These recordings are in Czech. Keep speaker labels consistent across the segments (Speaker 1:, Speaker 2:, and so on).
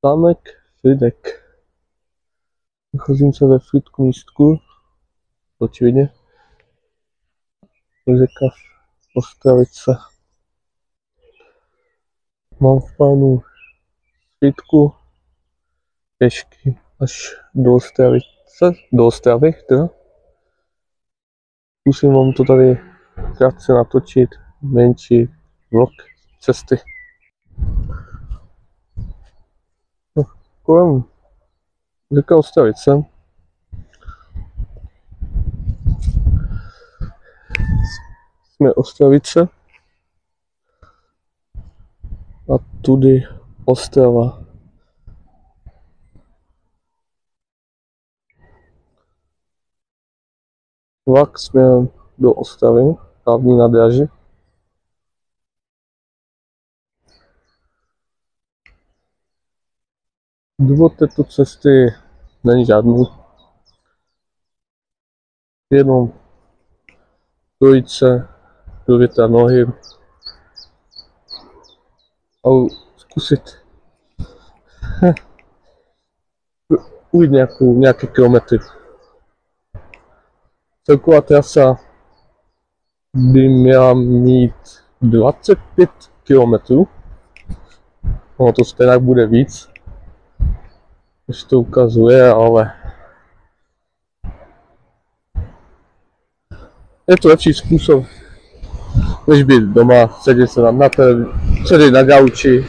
Speaker 1: Zámek Frýdek. Nacházím se ve Frýdku místku, očividně. Řeka Ostravice. Mám v plánu Frýdku pěšky až do Ostravice, do Ostravy, teda. Musím vám to tady krátce natočit, menší vlog cesty. No, kolem řeka Ostravice jsme Ostravice a tudy Ostrava. Vlak směrem do Ostravy, hlavní nádraží. Důvod této cesty není žádný. Jenom projít se, provětrat nohy a zkusit ujít nějaké kilometry. Celková trasa by měla mít 25 kilometrů. Ono to stejně bude víc, než to ukazuje, ale je to lepší způsob, než být doma, sedět se sedět na gauči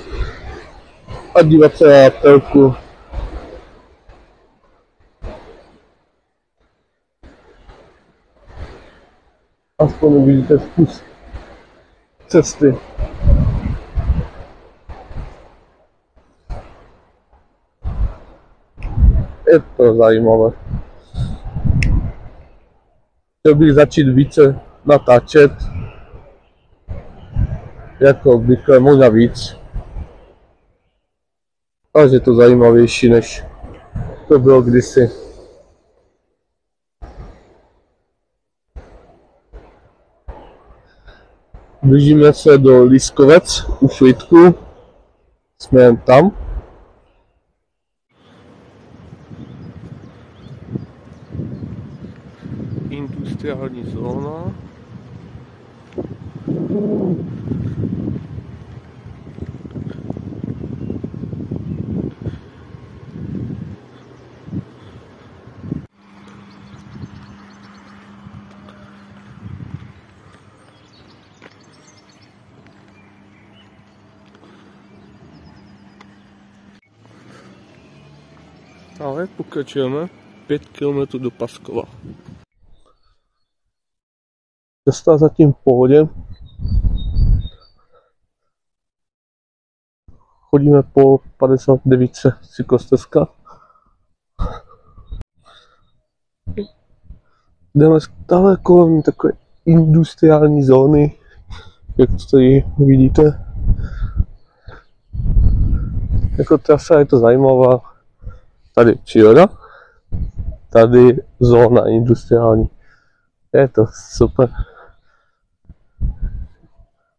Speaker 1: a dívat se na telku. Aspoň uvidíte vkus cesty. Je to zajímavé. Chtěl bych začít více natáčet, jako obvykle, možná víc. Ale je to zajímavější, než to bylo kdysi. Blížíme se do Lískovec u Frýdku. Jsme jen tam. Industriální zóna. Ale pokračujeme 5 km do Paskova. Cesta zatím v pohodě. Chodíme po 59 cyklostezka. Jdeme stále kolem takové industriální zóny, jak to tady vidíte. Jako trasa je to zajímavá. Tady příroda, tady zóna industriální. Je to super.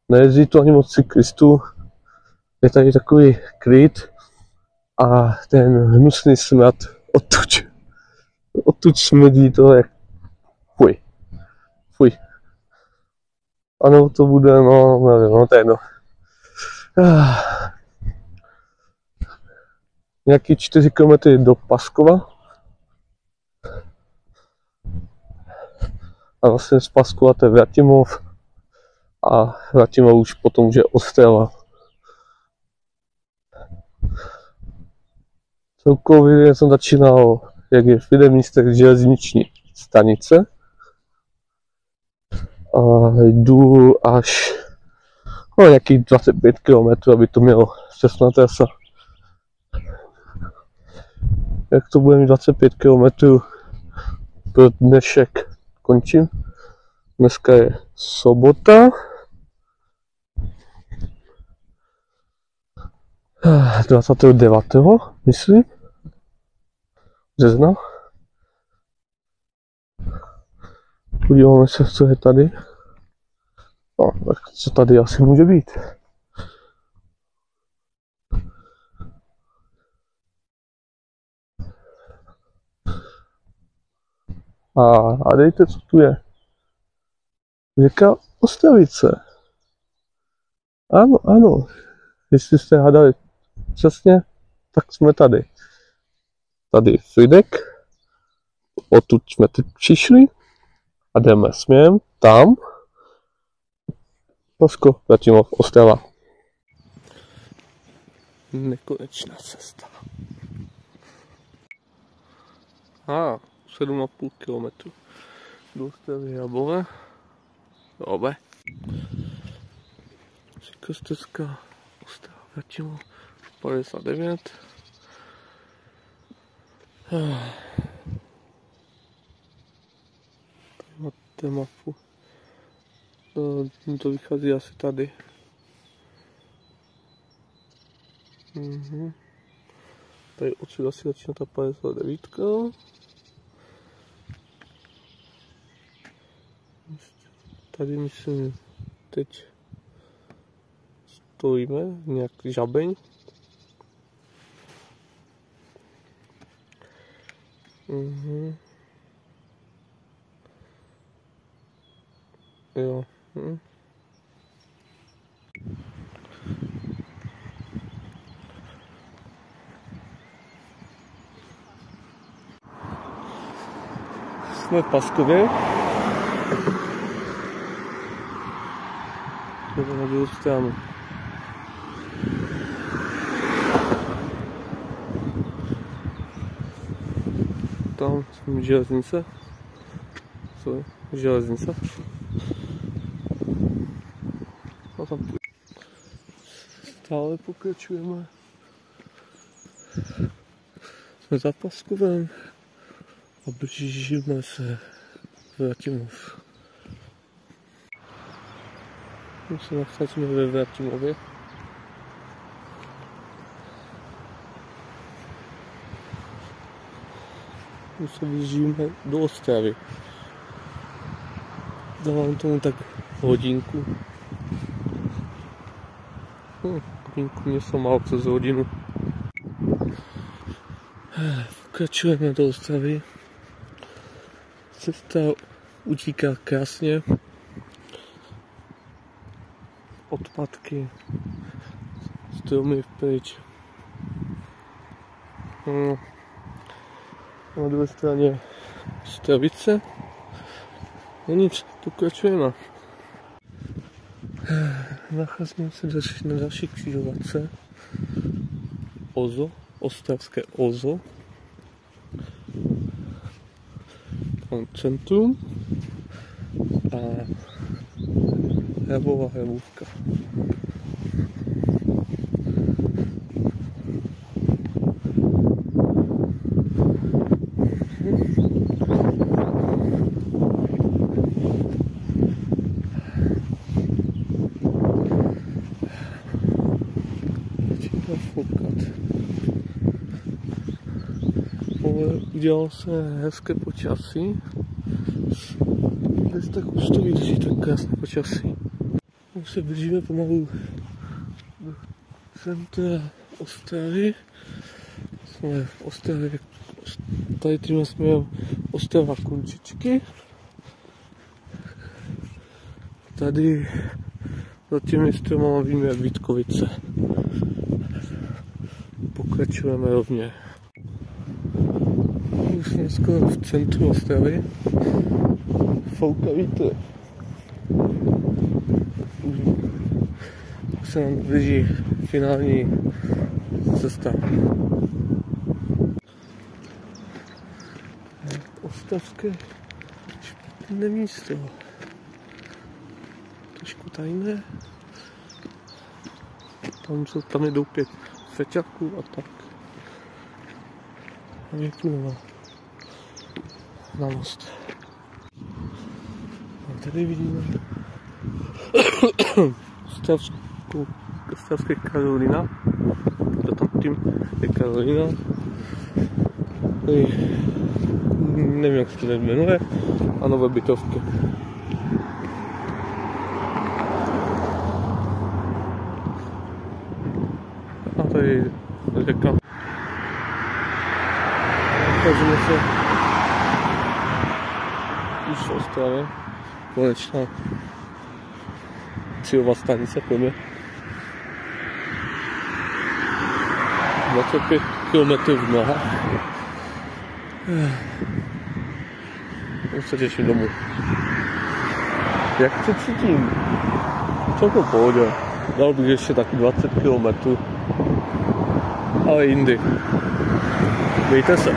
Speaker 1: Nejezdí to ani moc cyklistů. Je tady takový klid a ten hnusný smrad odtud smrdí to jak fuj. Ano, to bude, no nevím, no to je jedno. Nějaký 4 km do Paskova. A vlastně z Paskova to je Vratimov. A Vratimov už potom už je Ostrava. Celkově jsem začínal, jak je Frýdek železniční stanice. A jdu až nějakých 25 km, aby to mělo přesná trasa. Jak to bude mít 25 km pro dnešek končím. Dneska je sobota. 29. myslím. Března. Podíváme se, co je tady. No, tak co tady asi může být. A dejte, co tu je. Řeka Ostravice. Ano, ano. Jestli jste hádali přesně, tak jsme tady. Tady Frýdek. Odtud jsme teď přišli. A jdeme směrem tam. Pasko, Vratimov, Ostrava. Nekonečná cesta. 7,5 km. Do Ostravy Jabové. Dobre. Cyklostezka Ostrava Vratimov 59. Tady máte mapu. To vychází asi tady. Tady odsud asi začíná ta 59. Tady myslím, teď stojíme, nějaký žabeň. Jo. Jsme v Paskově. Jdeme na druhou stranu. Tam jsme železnice. Co je? Železnice. A tam stále pokračujeme. Jsme za Paskovem a blížíme se Vratimov. My se nacházíme ve Vratimově. My se blížíme do Ostravy. Dávám tomu tak hodinku. Hodinku, něco málo přes hodinu. Pokračujeme do Ostravy. Cesta utíká krásně. Odpadky, stromy pryč. Na druhé straně Ostravice. No nic, pokračujeme. Nacházíme se na další křižovatce. Ozo, ostravské Ozo. Tam centrum. A Hrabová Hrabůvka. Udělalo se hezké počasí. Dnes tak už to vydrží, tak krásné počasí. Už se blížíme pomalu do centra Ostravy. Jsme v Ostravě, tady tím jsme Ostrava Končičky. Tady za těmi stromama víme Vítkovice. Pokračujeme rovně. Už jsme skoro v centru Ostravy. Fouká vítr. Už se nám blíží finální cesta. Ostravské špatné místo. Trošku tajné. Tam je doupět feťáků a tak. A vyplnula na most. A tady vidíme Ostravské Karolina. To tam tím je Karolina. Tady, nevím, jak se to jmenuje. A nové bytovky. A tady řeka. Nacházíme se už v Ostravě. Konečná cílová stanice pro mě. 25 km v nohách. Už se těším domů. Jak se cítím? Celkou pohodě. Dal bych ještě taky 20 km. Ale jindy. Mějte se.